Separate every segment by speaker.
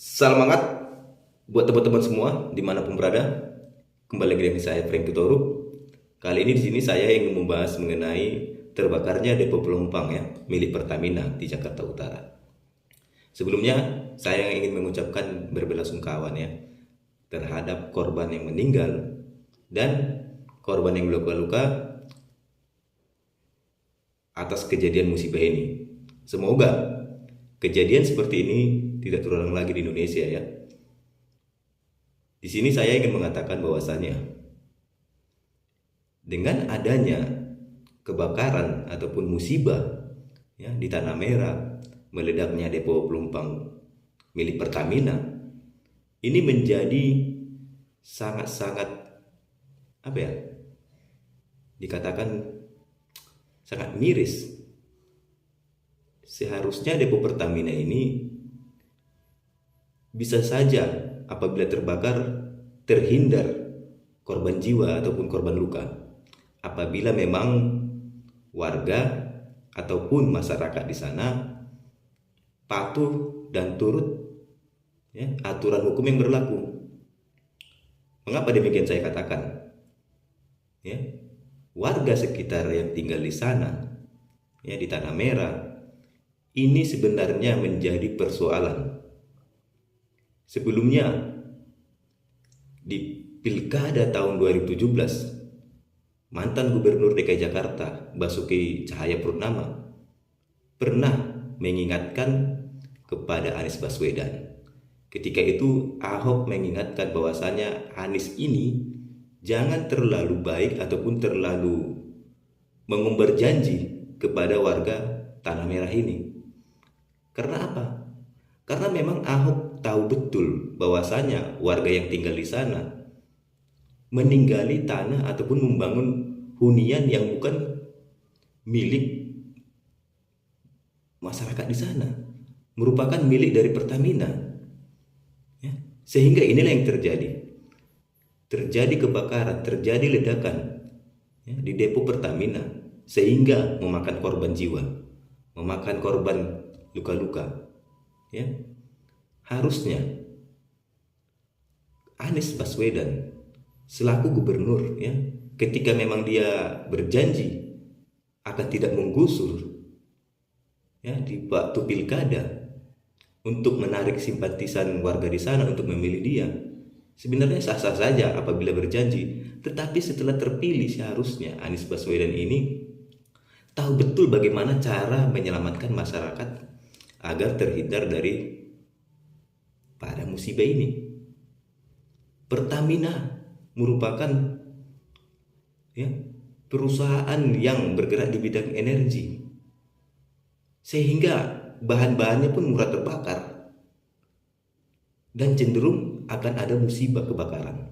Speaker 1: Salam hangat buat teman-teman semua dimanapun berada. Kembali lagi dengan saya Frank Tutoruk. Kali ini di sini saya ingin membahas mengenai terbakarnya depo pelumpang ya milik Pertamina di Jakarta Utara. Sebelumnya saya ingin mengucapkan berbelasungkawa ya terhadap korban yang meninggal dan korban yang luka-luka atas kejadian musibah ini. Semoga kejadian seperti ini tidak terulang lagi di Indonesia ya. Di sini saya ingin mengatakan bahwasannya dengan adanya kebakaran ataupun musibah ya di Tanah Merah, meledaknya depo pelumpang milik Pertamina, ini menjadi sangat-sangat apa ya? Dikatakan sangat miris. Seharusnya depo Pertamina ini bisa saja apabila terbakar terhindar korban jiwa ataupun korban luka apabila memang warga ataupun masyarakat di sana patuh dan turut ya, aturan hukum yang berlaku. Mengapa demikian saya katakan? Ya, warga sekitar yang tinggal di sana ya di Tanah Merah ini sebenarnya menjadi persoalan. Sebelumnya di Pilkada tahun 2017, mantan Gubernur DKI Jakarta Basuki Cahayapurnama pernah mengingatkan kepada Anies Baswedan. Ketika itu Ahok mengingatkan bahwasanya Anies ini jangan terlalu baik ataupun terlalu mengumbar janji kepada warga Tanah Merah ini. Karena apa? Karena memang Ahok tahu betul bahwasanya warga yang tinggal di sana meninggali tanah ataupun membangun hunian yang bukan milik masyarakat di sana, merupakan milik dari Pertamina. Ya. Sehingga inilah yang terjadi. Terjadi kebakaran, terjadi ledakan ya, di depo Pertamina sehingga memakan korban jiwa, memakan korban luka-luka. Ya, harusnya Anies Baswedan selaku gubernur ya, ketika memang dia berjanji akan tidak menggusur ya di waktu pilkada untuk menarik simpatisan warga di sana untuk memilih dia, sebenarnya sah-sah saja apabila berjanji. Tetapi setelah terpilih seharusnya Anies Baswedan ini tahu betul bagaimana cara menyelamatkan masyarakat agar terhindar dari pada musibah ini. Pertamina merupakan ya, perusahaan yang bergerak di bidang energi, sehingga bahan-bahannya pun mudah terbakar dan cenderung akan ada musibah kebakaran.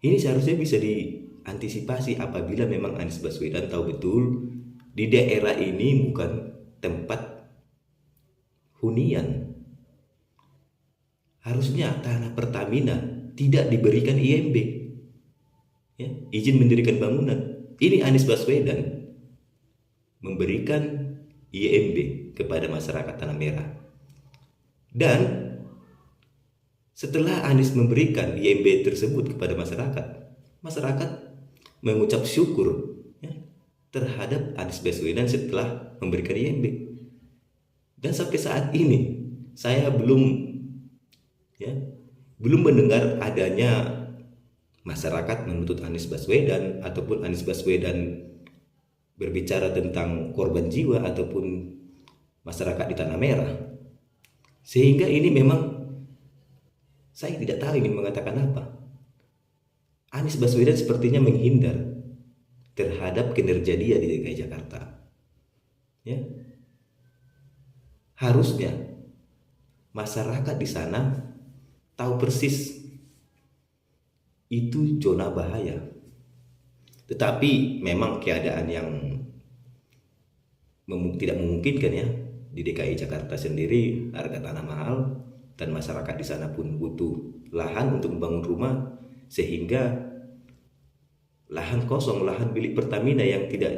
Speaker 1: Ini seharusnya bisa diantisipasi apabila memang Anies Baswedan tahu betul di daerah ini bukan tempat hunian. Harusnya tanah Pertamina tidak diberikan IMB ya, izin mendirikan bangunan. Ini Anies Baswedan memberikan IMB kepada masyarakat Tanah Merah. Dan setelah Anies memberikan IMB tersebut kepada masyarakat, masyarakat mengucap syukur ya, terhadap Anies Baswedan setelah memberikan IMB. Dan sampai saat ini saya belum mendengar adanya masyarakat menuntut Anies Baswedan ataupun Anies Baswedan berbicara tentang korban jiwa ataupun masyarakat di Tanah Merah. Sehingga ini memang saya tidak tahu ingin mengatakan apa. Anies Baswedan sepertinya menghindar terhadap kinerja dia di DKI Jakarta. Ya. Harusnya masyarakat di sana tahu persis itu zona bahaya. Tetapi memang keadaan yang tidak memungkinkan ya. Di DKI Jakarta sendiri harga tanah mahal dan masyarakat di sana pun butuh lahan untuk membangun rumah, sehingga lahan kosong, lahan milik Pertamina yang tidak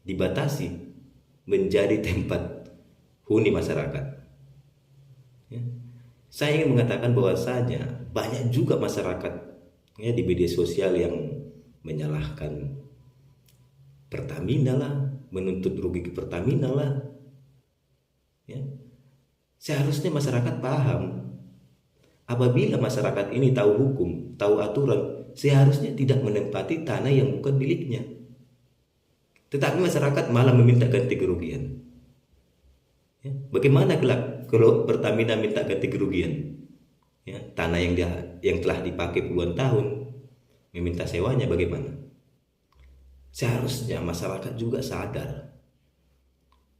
Speaker 1: dibatasi menjadi tempat huni masyarakat. Ya. Saya ingin mengatakan bahwasanya banyak juga masyarakat ya di media sosial yang menyalahkan Pertamina lah, menuntut rugi ke Pertamina lah. Ya. Seharusnya masyarakat paham, apabila masyarakat ini tahu hukum, tahu aturan, seharusnya tidak menempati tanah yang bukan miliknya. Tetapi masyarakat malah meminta ganti kerugian. Ya. Bagaimana kelak kalau Pertamina minta ganti kerugian? Ya, tanah yang telah dipakai puluhan tahun, meminta sewanya bagaimana? Seharusnya masyarakat juga sadar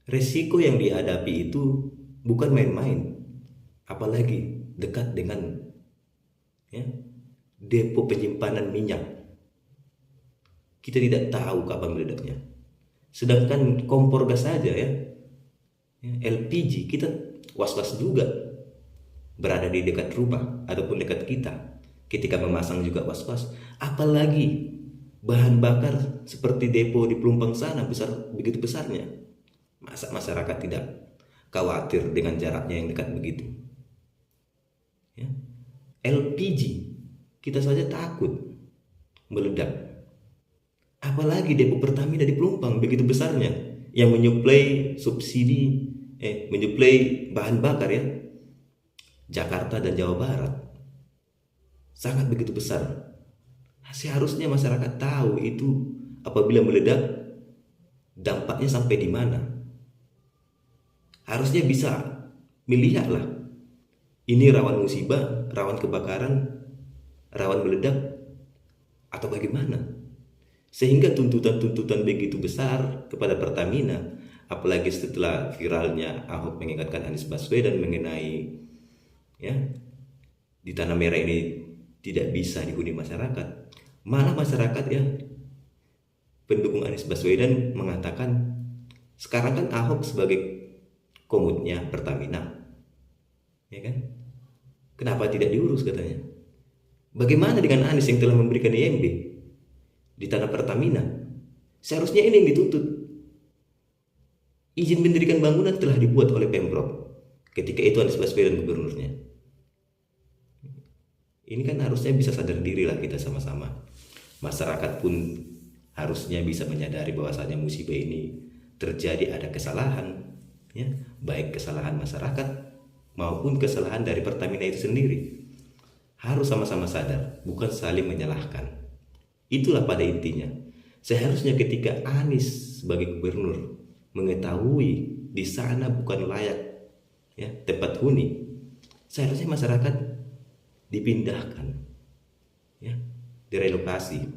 Speaker 1: resiko yang dihadapi itu bukan main-main, apalagi dekat dengan ya, depo penyimpanan minyak. Kita tidak tahu kapan meledaknya. Sedangkan kompor gas saja ya LPG kita was-was juga berada di dekat rumah ataupun dekat kita. Ketika memasang juga was-was, apalagi bahan bakar seperti depo di Pelumpang sana begitu besarnya. Masa masyarakat tidak khawatir dengan jaraknya yang dekat begitu? Ya. LPG kita saja takut meledak. Apalagi depo Pertamina di Pelumpang begitu besarnya yang menyuplai menyuplai bahan bakar ya Jakarta dan Jawa Barat. Sangat begitu besar. Seharusnya masyarakat tahu itu apabila meledak dampaknya sampai di mana. Harusnya bisa melihatlah ini rawan musibah, rawan kebakaran, rawan meledak atau bagaimana. Sehingga tuntutan-tuntutan begitu besar kepada Pertamina, apalagi setelah viralnya Ahok mengingatkan Anies Baswedan mengenai ya di Tanah Merah ini tidak bisa dihuni masyarakat. Malah masyarakat ya pendukung Anies Baswedan mengatakan sekarang kan Ahok sebagai komutnya Pertamina, ya kan? Kenapa tidak diurus katanya? Bagaimana dengan Anies yang telah memberikan IMB di tanah Pertamina? Seharusnya ini yang dituntut. Izin mendirikan bangunan telah dibuat oleh Pemprov. Ketika itu Anies Baswedan gubernurnya. Ini kan harusnya bisa sadar diri lah kita sama-sama. Masyarakat pun harusnya bisa menyadari bahwasanya musibah ini terjadi ada kesalahan, ya, baik kesalahan masyarakat maupun kesalahan dari Pertamina itu sendiri. Harus sama-sama sadar, bukan saling menyalahkan. Itulah pada intinya. Seharusnya ketika Anies sebagai gubernur mengetahui di sana bukan layak ya tempat huni, seharusnya masyarakat dipindahkan, ya, direlokasi,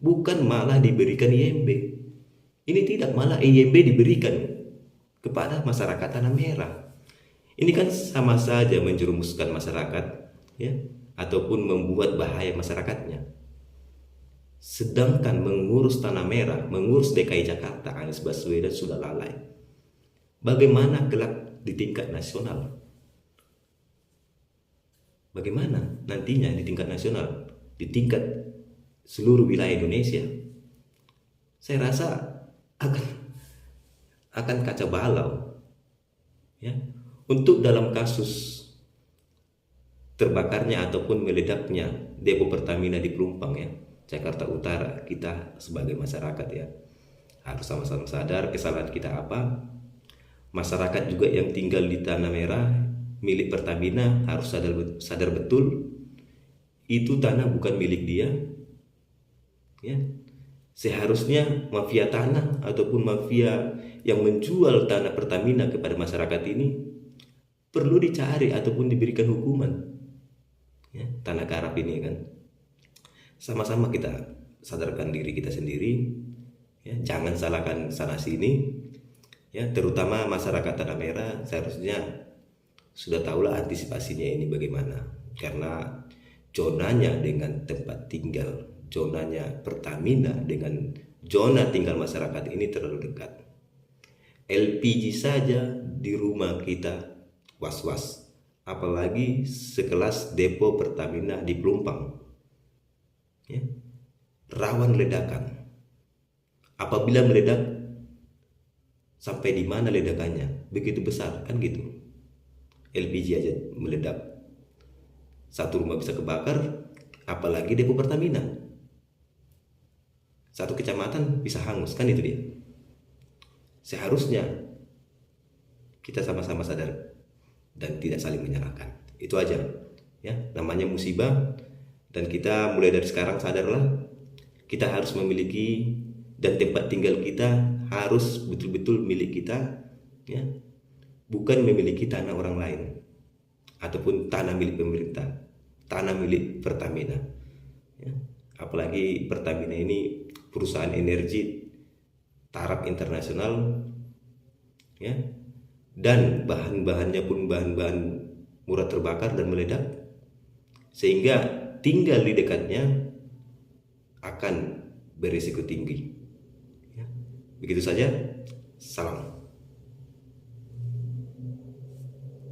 Speaker 1: bukan malah diberikan IMB. Ini tidak, malah IMB diberikan kepada masyarakat Tanah Merah. Ini kan sama saja menjerumuskan masyarakat, ya, ataupun membuat bahaya masyarakatnya. Sedangkan mengurus Tanah Merah, mengurus DKI Jakarta, Anies Baswedan sudah lalai. Bagaimana kelak di tingkat nasional? Bagaimana nantinya di tingkat nasional, di tingkat seluruh wilayah Indonesia? Saya rasa akan kacau balau. Ya. Untuk dalam kasus terbakarnya ataupun meledaknya depo Pertamina di Pelumpang ya, Jakarta Utara, kita sebagai masyarakat ya harus sama-sama sadar kesalahan kita apa. Masyarakat juga yang tinggal di Tanah Merah milik Pertamina harus sadar betul itu tanah bukan milik dia. Ya. Seharusnya mafia tanah ataupun mafia yang menjual tanah Pertamina kepada masyarakat ini perlu dicari ataupun diberikan hukuman. Ya, tanah garap ini kan. Sama-sama kita sadarkan diri kita sendiri. Ya, jangan salahkan sana sini. Ya, terutama masyarakat Tanah Merah seharusnya sudah tahulah antisipasinya ini bagaimana, karena zonanya dengan tempat tinggal, zonanya Pertamina dengan zona tinggal masyarakat ini terlalu dekat. LPG saja di rumah kita was-was, apalagi sekelas depo Pertamina di Pelumpang, ya, rawan ledakan. Apabila meledak, sampai di mana ledakannya begitu besar kan gitu. LPG aja meledak Satu rumah bisa kebakar, apalagi depo Pertamina. Satu kecamatan bisa hangus, kan itu dia. Seharusnya kita sama-sama sadar dan tidak saling menyalahkan. Itu aja ya, namanya musibah, dan kita mulai dari sekarang sadarlah, kita harus memiliki, dan tempat tinggal kita harus betul-betul milik kita ya, bukan memiliki tanah orang lain ataupun tanah milik pemerintah, tanah milik Pertamina ya. Apalagi Pertamina ini perusahaan energi taraf internasional ya, dan bahan-bahannya pun bahan-bahan mudah terbakar dan meledak, sehingga tinggal di dekatnya akan berisiko tinggi ya. Begitu saja, salam.